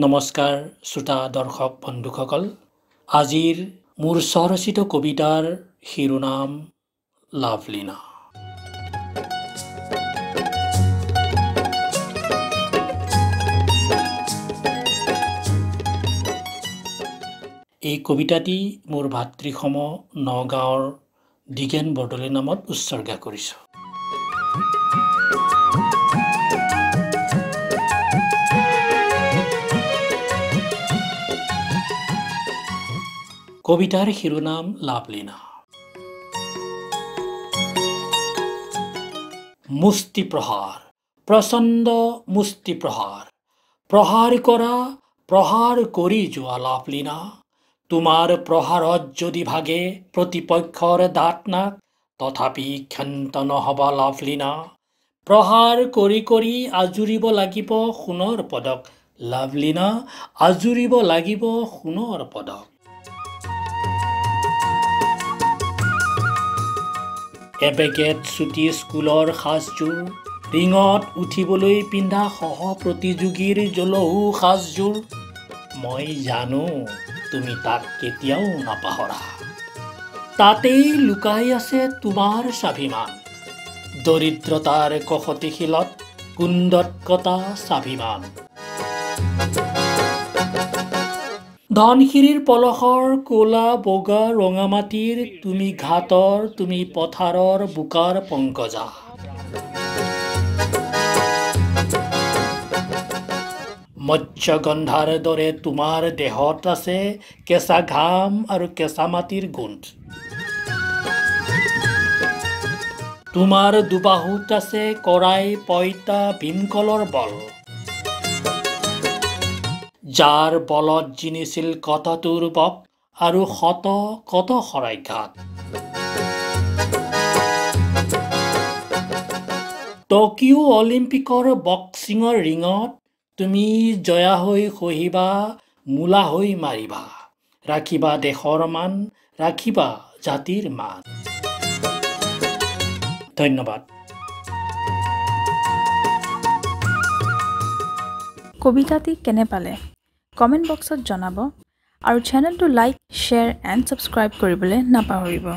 নমস্কাৰ শ্ৰোতা দৰ্শক বন্ধুসকল। আজিৰ মোৰ স্বৰচিত কবিতাৰ শিৰোনাম লাভলীনা। এই কবিতাটি মোৰ ভাতৃসম নগাঁৱৰ দিগেন বৰদলৈ নামত উৎসৰ্গা কৰিছোঁ। কবিতাৰ শিৰোনাম লাভলীনা। মুষ্টি প্ৰহাৰ, প্ৰচণ্ড মুষ্টি প্ৰহাৰ, প্ৰহাৰ কৰা, প্ৰহাৰ কৰি যোৱা লাভলীনা। তোমাৰ প্ৰহাৰত যদি ভাগে প্ৰতিপক্ষৰ দাঁত নাক, তথাপি ক্ষান্ত নহবা লাভলীনা। প্ৰহাৰ কৰি কৰি আজুৰিব লাগিব সোণৰ পদক লাভলীনা, আজুৰিব লাগিব সোণৰ পদক। এবেগেট ছুটি স্কুলৰ সাজযোৰ, ৰিঙত উঠিবলৈ পিন্ধা সহ প্ৰতিযোগীৰ জলহু সাজযোৰ। মই জানো তুমি তাক কেতিয়াও নাপাহৰা, তাতেই লুকাই আছে তোমাৰ স্বাভিমান। দৰিদ্ৰতাৰ কষতি শিলত কুণ্ডত কটা স্বাভিমান। ধনশিৰিৰ পলসৰ ক'লা বগা ৰঙা মাটিৰ তুমি ঘাটৰ, তুমি পথাৰৰ বোকাৰ পংকজা। মৎস্যগন্ধাৰ দৰে তোমাৰ দেহত আছে কেঁচা ঘাম আৰু কেঁচা মাটিৰ গোন্ধ। তোমাৰ দুবাহুত আছে কৰাই পইতা ভীমকলৰ বল, যাৰ বলত জিনিছিল কত দুৰ্বক আৰু কত শৰাইঘাট। টকিঅ' অলিম্পিকৰ বক্সিঙৰ ৰিঙত তুমি জয়া হৈ খহিবা, মূলা হৈ মাৰিবা। ৰাখিবা দেশৰ মান, ৰাখিবা জাতিৰ মান। ধন্যবাদ। কবিতাটি কেনে পালে কমেণ্ট বক্সত জনাব আৰু চেনেলটো লাইক, শ্বেয়াৰ এণ্ড ছাবস্ক্ৰাইব কৰিবলৈ নাপাহৰিব।